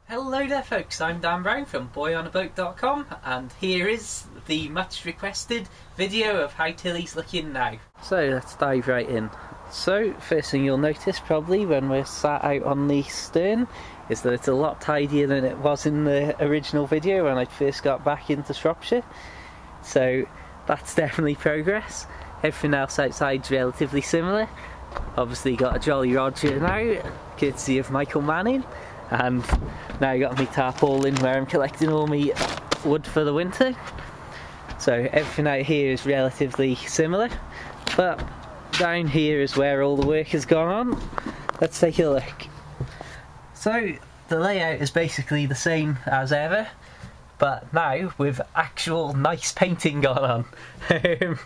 Hello there folks, I'm Dan Brown from boyonaboat.com and here is the much requested video of how Tilly's looking now. So let's dive right in. So first thing you'll notice probably when we're sat out on the stern is that it's a lot tidier than it was in the original video when I first got back into Shropshire. So that's definitely progress. Everything else outside's relatively similar. Obviously got a Jolly Roger now, courtesy of Michael Manning. And now I got my tarpaulin where I'm collecting all my wood for the winter. So everything out here is relatively similar, but down here is where all the work has gone on. Let's take a look. So the layout is basically the same as ever, but now with actual nice painting gone on.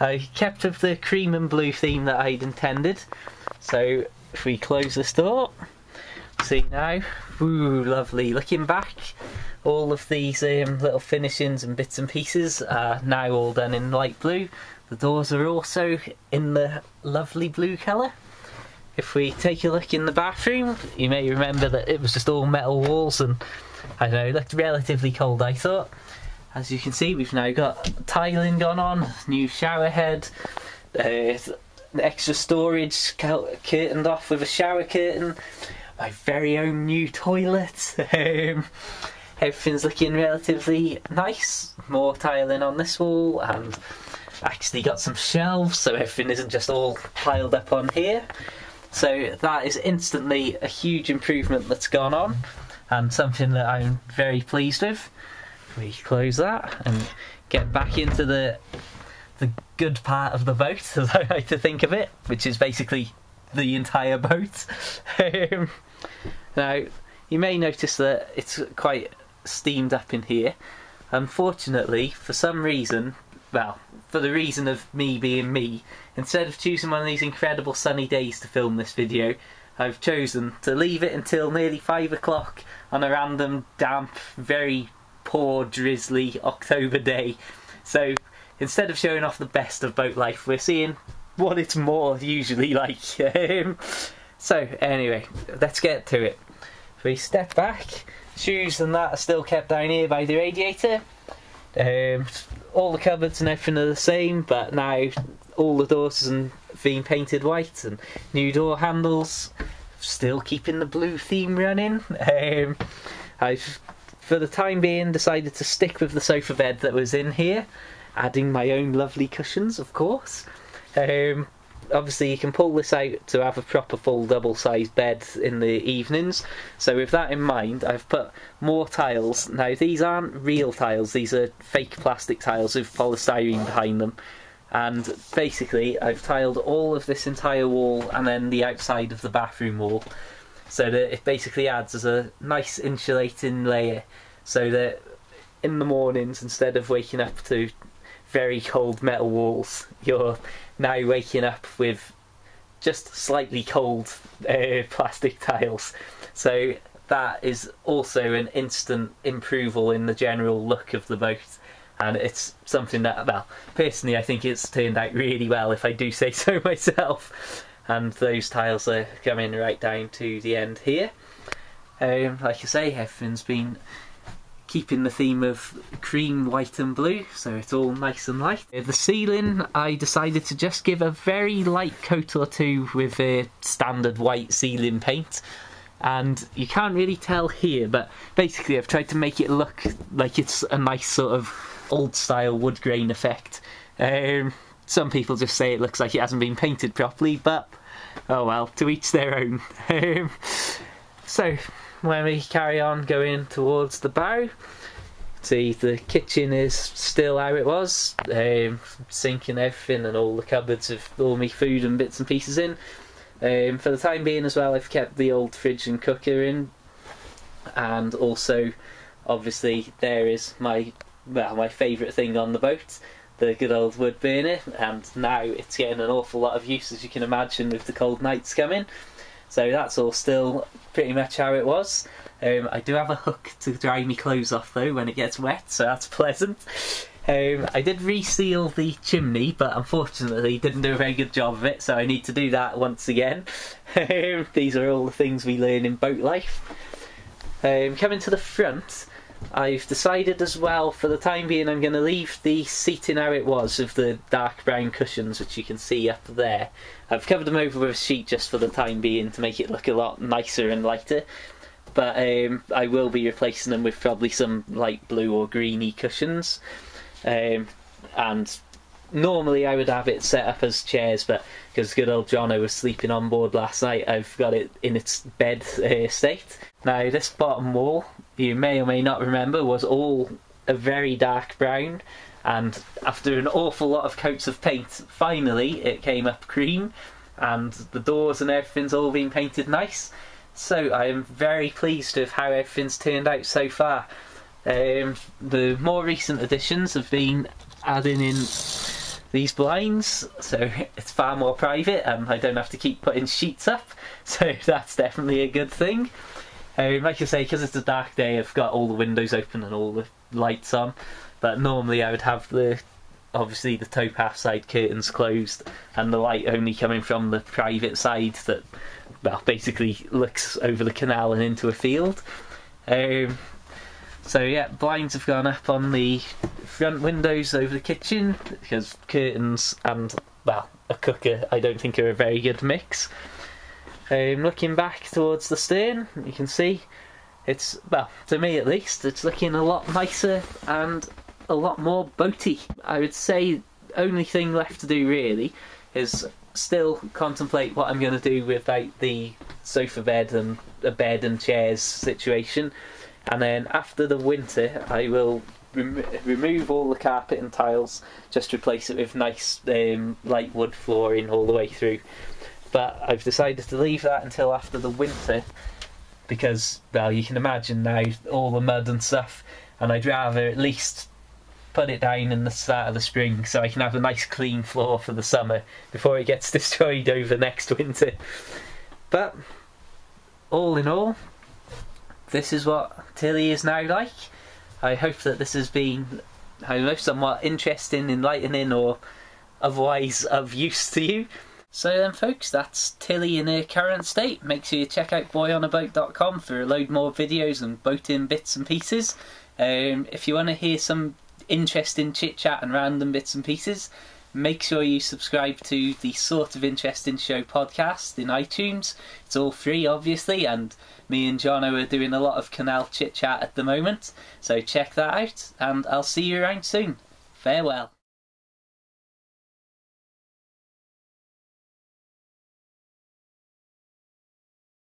I kept with the cream and blue theme that I'd intended. So if we close this door, see now, ooh, lovely. Looking back, all of these little finishings and bits and pieces are now all done in light blue. The doors are also in the lovely blue colour. If we take a look in the bathroom, you may remember that it was just all metal walls and, I don't know, it looked relatively cold, I thought. As you can see, we've now got tiling gone on, new shower head, extra storage curtained off with a shower curtain, my very own new toilet. Everything's looking relatively nice. More tiling on this wall, and actually got some shelves so everything isn't just all piled up on here. So that is instantly a huge improvement that's gone on, and something that I'm very pleased with. We close that and get back into the good part of the boat, as I like to think of it, which is basically the entire boat. Now you may notice that it's quite steamed up in here. Unfortunately, for some reason, well, for the reason of me being me, instead of choosing one of these incredible sunny days to film this video, I've chosen to leave it until nearly 5 o'clock on a random damp, very poor drizzly October day. So instead of showing off the best of boat life, we're seeing what it's more usually like. So anyway, let's get to it. If we step back, shoes and that are still kept down here by the radiator. All the cupboards and everything are the same, but now all the doors are being painted white and new door handles. Still keeping the blue theme running. I've, for the time being, decided to stick with the sofa bed that was in here, adding my own lovely cushions, of course. Obviously you can pull this out to have a proper full double-sized bed in the evenings, so with that in mind I've put more tiles. Now these aren't real tiles, these are fake plastic tiles with polystyrene behind them, and basically I've tiled all of this entire wall and then the outside of the bathroom wall, so that it basically adds as a nice insulating layer, so that in the mornings, instead of waking up to very cold metal walls, you're now waking up with just slightly cold plastic tiles. So that is also an instant improval in the general look of the boat, and it's something that, well, personally I think it's turned out really well, if I do say so myself. And those tiles are coming right down to the end here. Like I say, everything's been keeping the theme of cream, white and blue, so it's all nice and light. The ceiling, I decided to just give a very light coat or two with a standard white ceiling paint, and you can't really tell here, but basically I've tried to make it look like it's a nice sort of old style wood grain effect. Some people just say it looks like it hasn't been painted properly, but oh well, to each their own. So when we carry on going towards the bow, see the kitchen is still how it was, sink and everything, and all the cupboards with all my food and bits and pieces in. For the time being as well, I've kept the old fridge and cooker in, and also obviously there is my favourite thing on the boat, the good old wood burner, and now it's getting an awful lot of use, as you can imagine, with the cold nights coming. So that's all still pretty much how it was. I do have a hook to dry my clothes off though when it gets wet, so that's pleasant. I did reseal the chimney, but unfortunately didn't do a very good job of it, so I need to do that once again. These are all the things we learn in boat life. Coming to the front, I've decided as well, for the time being, I'm going to leave the seating how it was with the dark brown cushions, which you can see up there. I've covered them over with a sheet just for the time being to make it look a lot nicer and lighter. But I will be replacing them with probably some light blue or greeny cushions. And normally I would have it set up as chairs, but because good old Jono was sleeping on board last night, I've got it in its bed state. Now this bottom wall, you may or may not remember, was all a very dark brown, and after an awful lot of coats of paint, finally it came up cream, and the doors and everything's all been painted nice. So I am very pleased with how everything's turned out so far. The more recent additions have been adding in these blinds, so it's far more private. I don't have to keep putting sheets up, so that's definitely a good thing. Like I say, because it's a dark day, I've got all the windows open and all the lights on, but normally I would have obviously the towpath side curtains closed and the light only coming from the private side that, well, basically looks over the canal and into a field. So yeah, blinds have gone up on the front windows over the kitchen, because curtains and, well, a cooker I don't think are a very good mix. Looking back towards the stern, you can see it's, well, to me at least, it's looking a lot nicer and a lot more boaty. I would say only thing left to do really is still contemplate what I'm going to do with the sofa bed and a bed and chairs situation. And then after the winter I will remove all the carpet and tiles, just replace it with nice light wood flooring all the way through. But I've decided to leave that until after the winter because, well, you can imagine now all the mud and stuff, and I'd rather at least put it down in the start of the spring so I can have a nice clean floor for the summer before it gets destroyed over next winter. But all in all, this is what Tilly is now like. I hope that this has been, I don't know, somewhat interesting, enlightening, or otherwise of use to you. So then folks, that's Tilly in her current state. Make sure you check out boyonaboat.com for a load more videos and boating bits and pieces. If you want to hear some interesting chit chat and random bits and pieces, make sure you subscribe to the Sort of Interesting Show podcast in iTunes. It's all free obviously, and me and Jono are doing a lot of canal chit chat at the moment, so check that out, and I'll see you around soon. Farewell.